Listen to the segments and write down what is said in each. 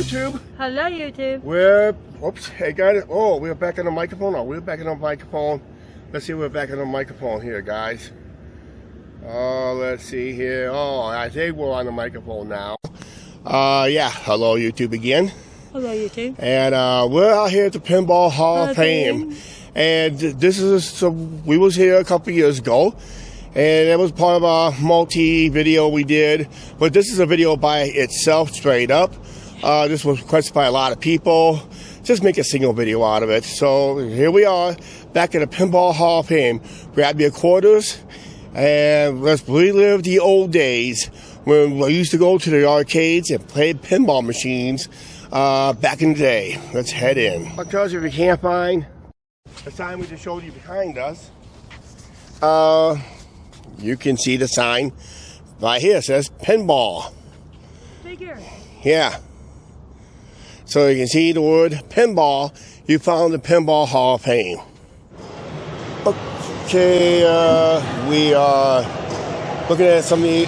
YouTube. Hello, YouTube. Oops, I got it. Oh, we're back on the microphone. No, we're back on the microphone. Let's see, we're back on the microphone here, guys. Let's see here. Oh, I think we're on the microphone now. Yeah, hello, YouTube again. Hello, YouTube. And we're out here at the Pinball Hall of Fame. And this is, so we was here a couple years ago. And it was part of a multi-video we did. But this is a video by itself, straight up. This was requested by a lot of people. Just make a single video out of it. So here we are, back at the Pinball Hall of Fame. Grab your quarters and let's relive the old days when we used to go to the arcades and play pinball machines back in the day. Let's head in. Because if you can't find the sign we just showed you behind us, you can see the sign right here. It says pinball. Bigger. Yeah. So you can see the word pinball. You found the Pinball Hall of Fame. Okay, we are looking at some of the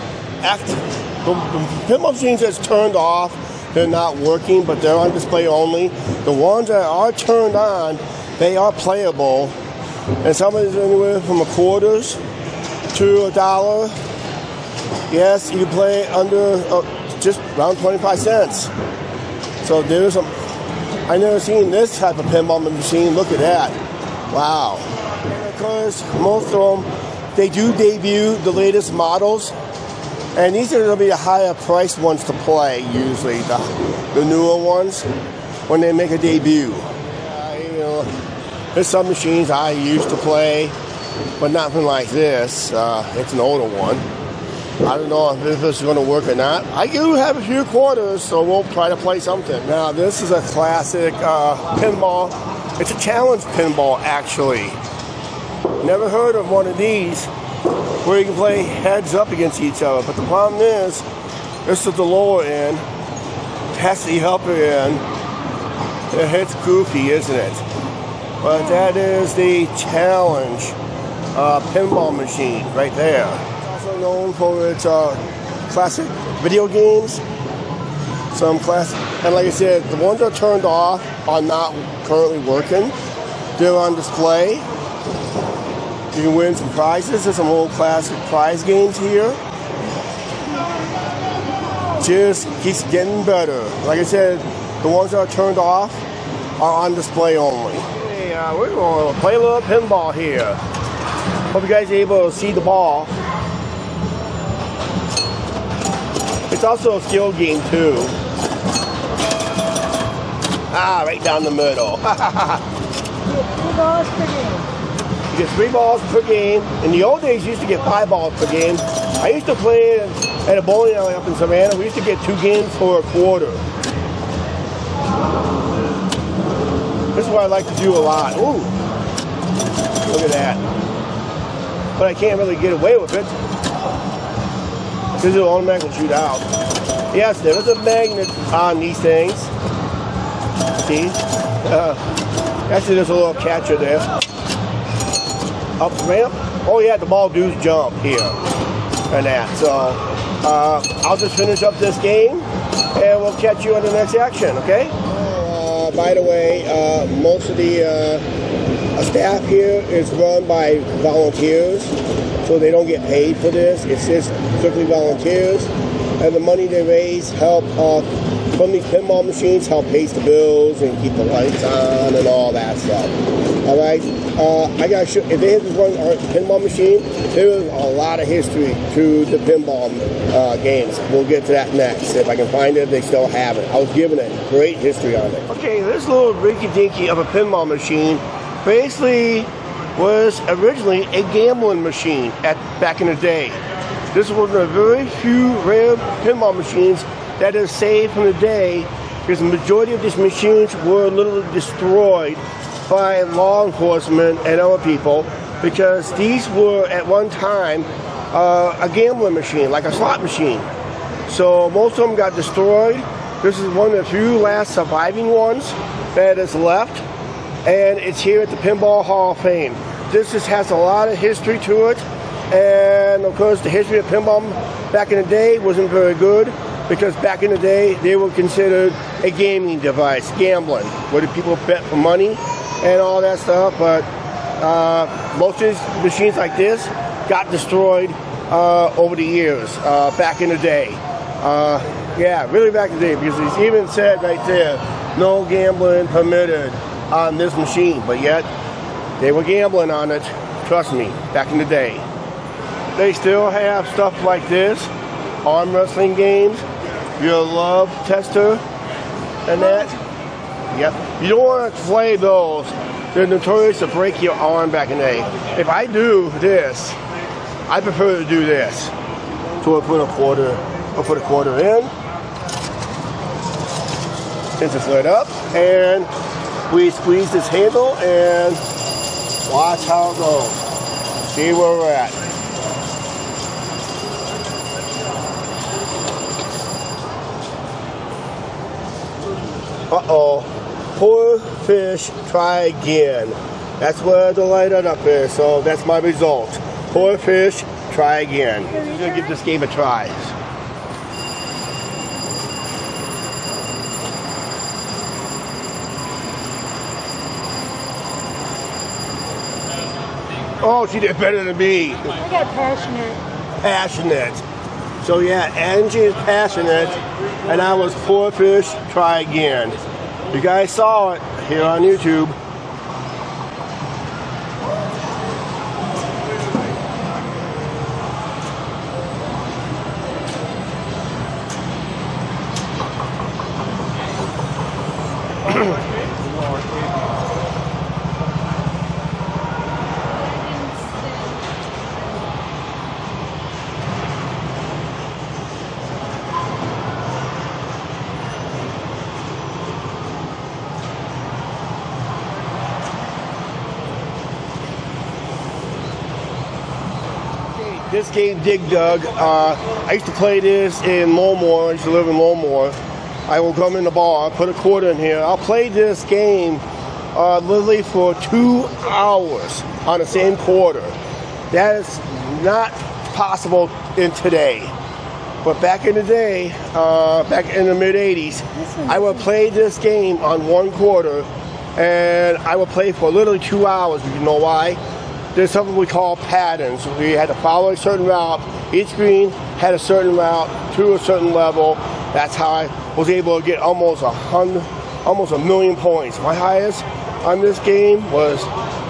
pinball machines that's turned off. They're not working, but they're on display only. The ones that are turned on, they are playable. And some of them anywhere from $0.25 to $1. Yes, you can play under just around 25 cents. So there's some, I never seen this type of pinball machine. Look at that. Wow. And of course, most of them, they do debut the latest models. And these are going to be the higher priced ones to play, usually, the newer ones, when they make a debut. You know, there's some machines I used to play, but nothing like this. It's an older one. I don't know if this is going to work or not. I do have a few quarters, so we'll try to play something. Now, this is a classic pinball. It's a challenge pinball, actually. Never heard of one of these where you can play heads up against each other. But the problem is, this is the lower end. That's the upper end. It's goofy, isn't it? But that is the challenge pinball machine right there. Known for its classic video games. Some classic, and like I said, the ones that are turned off are not currently working. They're on display. You can win some prizes. There's some old classic prize games here. Just keeps getting better. Like I said, the ones that are turned off are on display only. Hey, we're going to play a little pinball here. Hope you guys are able to see the ball. It's also a skill game too. Right down the middle. 3 balls per game. You get 3 balls per game. In the old days, you used to get 5 balls per game. I used to play at a bowling alley up in Savannah. We used to get 2 games for $0.25. This is what I like to do a lot. Ooh, look at that. But I can't really get away with it. This will automatically shoot out. Yes, there is a magnet on these things. See? Actually, there's a little catcher there. Up ramp. Oh yeah, the ball does jump here. And that. So, I'll just finish up this game, and we'll catch you on the next action, okay? By the way, most of the staff here is run by volunteers. So they don't get paid for this. It's just strictly volunteers. And the money they raise help from these pinball machines help pay the bills and keep the lights on and all that stuff. All right. I got to show. If they had this one pinball machine, there is a lot of history to the pinball games. We'll get to that next. If I can find it, they still have it. I was given it. Great history on it. Okay, this little rinky-dinky of a pinball machine basically was originally a gambling machine back in the day. This was one of the very few rare pinball machines that is saved from the day, because the majority of these machines were literally destroyed by law enforcement and other people, because these were at one time a gambling machine, like a slot machine. So most of them got destroyed. This is one of the few last surviving ones that is left, and it's here at the Pinball Hall of Fame. This just has a lot of history to it, and of course the history of pinball back in the day wasn't very good. because back in the day, they were considered a gaming device, gambling, where the people bet for money and all that stuff. But most of these machines like this got destroyed over the years, back in the day. Yeah, really back in the day, because it's even said right there, no gambling permitted on this machine, but yet they were gambling on it, trust me, back in the day. They still have stuff like this, arm wrestling games, your love tester, and that. Yep, you don't want to play those. They're notorious to break your arm back in the day. If I do this, I prefer to do this. So I'll put a quarter in, since it's lit up, and we squeeze this handle and watch how it goes. See where we're at. Uh-oh. Poor fish, try again. That's where the light up is, so that's my result. Poor fish, try again. I'm gonna give this game a try. Oh, she did better than me. I got passionate. Passionate. So yeah, Angie is passionate, and I was poor fish, try again. You guys saw it here on YouTube. This game, Dig Dug, I used to play this in Lowmore. I used to live in Lowmore. I will come in the bar, put a quarter in here. I'll play this game literally for 2 hours on the same quarter. That is not possible in today. But back in the day, back in the mid-'80s, I would play this game on 1 quarter, and I would play for literally 2 hours. You know why? There's something we call patterns. We had to follow a certain route. Each green had a certain route to a certain level. That's how I was able to get almost a million points. My highest on this game was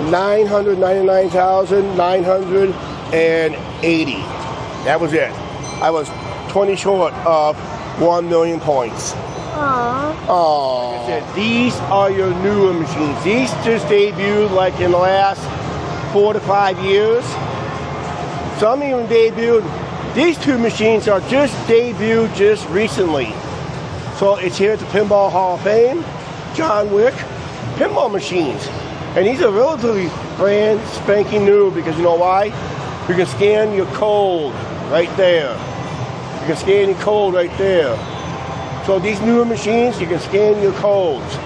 999,980. That was it. I was 20 short of 1 million points. Aww. Oh. Like I said, these are your newer machines. These just debuted like in the last 4 to 5 years. Some even debuted. These 2 machines are just debuted just recently. So it's here at the Pinball Hall of Fame, John Wick, Pinball Machines. And these are relatively brand spanking new, because you know why? You can scan your code right there. You can scan your code right there. So these newer machines, you can scan your codes.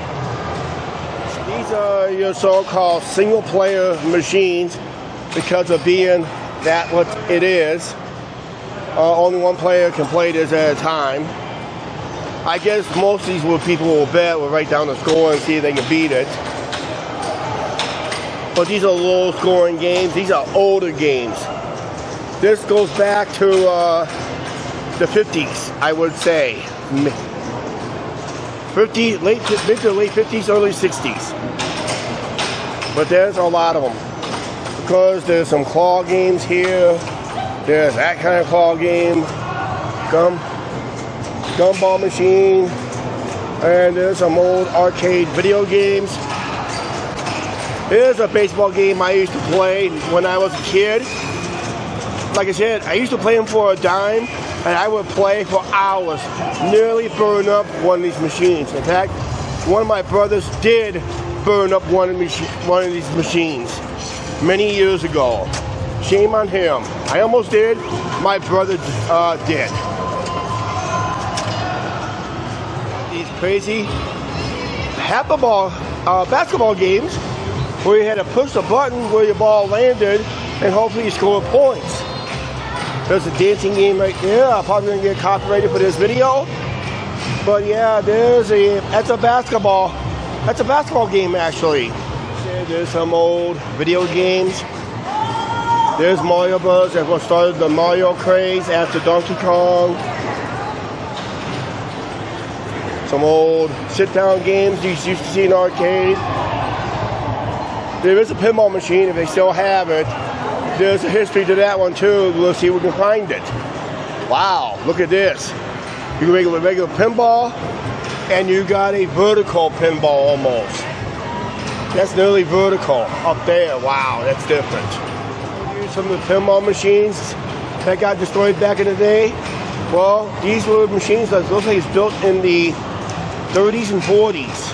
These are your so-called single-player machines, because of being that what it is. Only one player can play this at a time. I guess most of these people will bet, will write down the score and see if they can beat it. But these are low-scoring games. These are older games. This goes back to the 50s, I would say. Mid to late 50s, early 60s. But there's a lot of them, because there's some claw games here. There's that kind of claw game, gumball machine, and there's some old arcade video games. Here's a baseball game I used to play when I was a kid. Like I said, I used to play them for a dime, and I would play for hours, nearly burn up one of these machines. In fact, one of my brothers did burn up one of these machines many years ago. Shame on him. I almost did. My brother did. These crazy basketball games where you had to push the button where your ball landed and hopefully you scored points. There's a dancing game right there. I'm probably gonna get copyrighted for this video. But yeah, that's a basketball game actually. There's some old video games. There's Mario Bros. That's what started the Mario craze after Donkey Kong. Some old sit-down games you used to see in arcade. There is a pinball machine if they still have it. There's a history to that one too. We'll see if we can find it. Wow, look at this. You can make a regular pinball, and you got a vertical pinball almost. That's nearly vertical up there. Wow, that's different. Here's some of the pinball machines that got destroyed back in the day. Well, these were machines that looks like it's built in the 30s and 40s.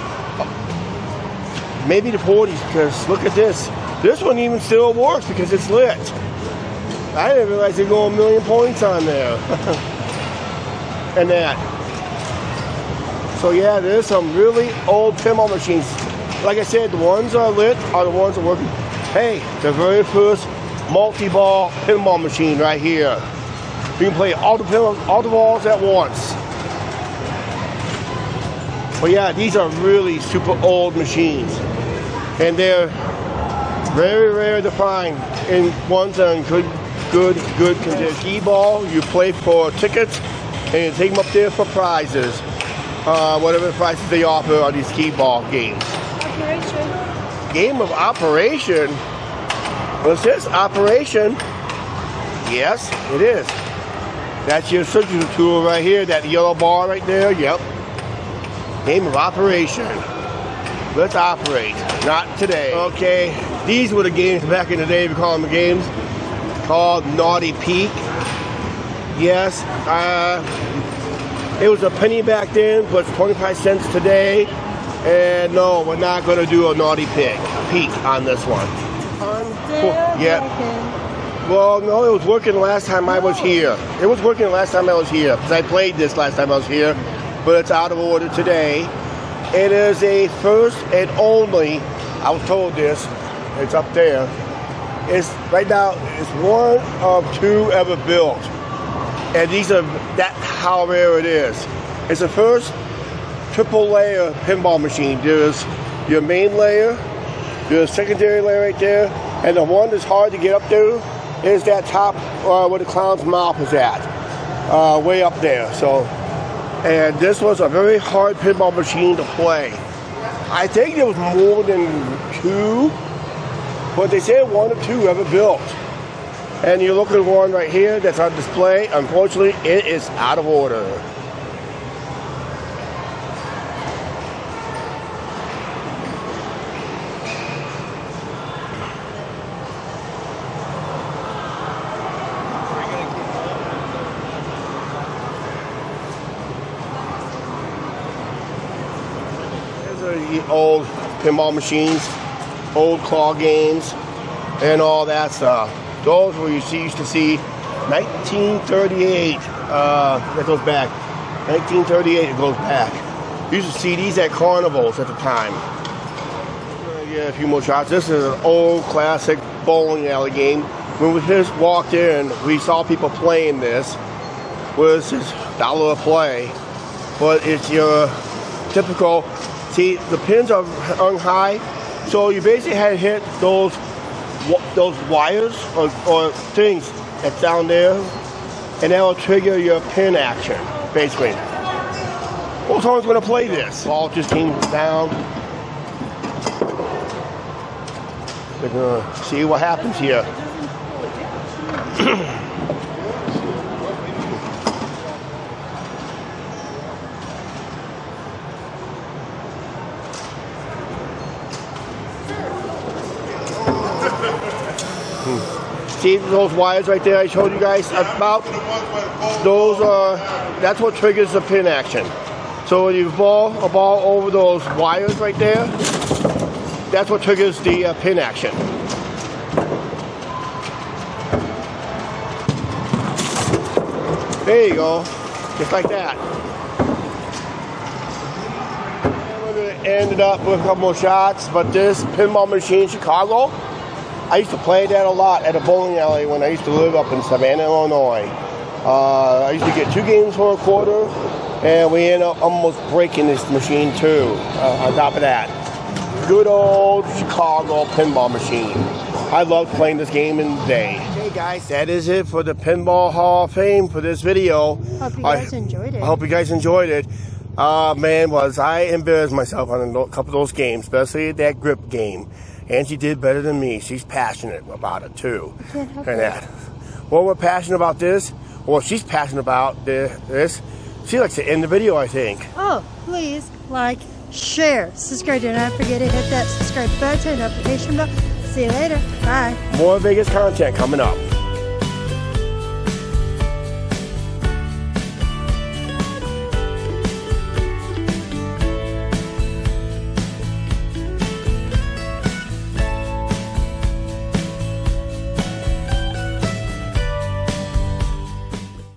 Maybe the 40s, because look at this. This one even still works because it's lit. I didn't realize they go 1 million points on there. And that. So yeah, there's some really old pinball machines. Like I said, the ones that are lit are the ones that are working. Hey, the very first multi-ball pinball machine right here. You can play all the balls at once. But yeah, these are really super old machines. And they're very rare to find in ones in good condition. Skee ball, you play for tickets and you take them up there for prizes. Whatever the prizes they offer on these skee ball games. Operation. Game of Operation? What's this? Operation? Yes, it is. That's your searching tool right here, that yellow bar right there, yep. Game of Operation. Let's operate. Not today. Okay, these were the games back in the day, we call them games, called Naughty Peak. Yes, it was a penny back then, but it's 25 cents today. And no, we're not going to do a Naughty Peak on this one. Yeah. Well, no, it was working the last time I was here. It was working the last time I was here, because I played this last time I was here, but it's out of order today. It is a first and only, I was told this, it's up there. It's right now, it's one of two ever built. And that's how rare it is. It's the first triple layer pinball machine. There's your main layer, there's a secondary layer right there, and the one that's hard to get up to is that top where the clown's mouth is at, way up there. So, and this was a very hard pinball machine to play. I think there was more than two, but they said one or two ever built. And you look at one right here that's on display. Unfortunately, it is out of order. These are the old pinball machines, old claw games, and all that stuff. Those were used to see 1938. That goes back. 1938. It goes back. You used to see these at carnivals at the time. Yeah, a few more shots. This is an old classic bowling alley game. When we just walked in, we saw people playing this. Was this $1 a play? But it's your typical. See, the pins are hung high, so you basically had to hit those wires or things that's down there, and that will trigger your pin action, basically. Well, someone's going to play this. Ball just came down. We're going to see what happens here. See those wires right there I showed you guys about? Those that's what triggers the pin action. So when you ball a ball over those wires right there, that's what triggers the pin action. There you go, just like that. And we're gonna end it up with a couple more shots, but this pinball machine, Chicago, I used to play that a lot at a bowling alley when I used to live up in Savannah, Illinois. I used to get 2 games for a quarter, and we ended up almost breaking this machine too. On top of that, good old Chicago pinball machine. I loved playing this game in the day. Okay guys, that is it for the Pinball Hall of Fame for this video. Hope you guys enjoyed it. I hope you guys enjoyed it. Man, was I embarrassed myself on a couple of those games, especially that grip game. Angie did better than me. She's passionate about it too. Can't help And it. that. Well, we're passionate about this. Well, she's passionate about this. She likes to end the video, I think. Oh, please like, share, subscribe. Do not forget to hit that subscribe button, notification bell. See you later. Bye. More Vegas content coming up.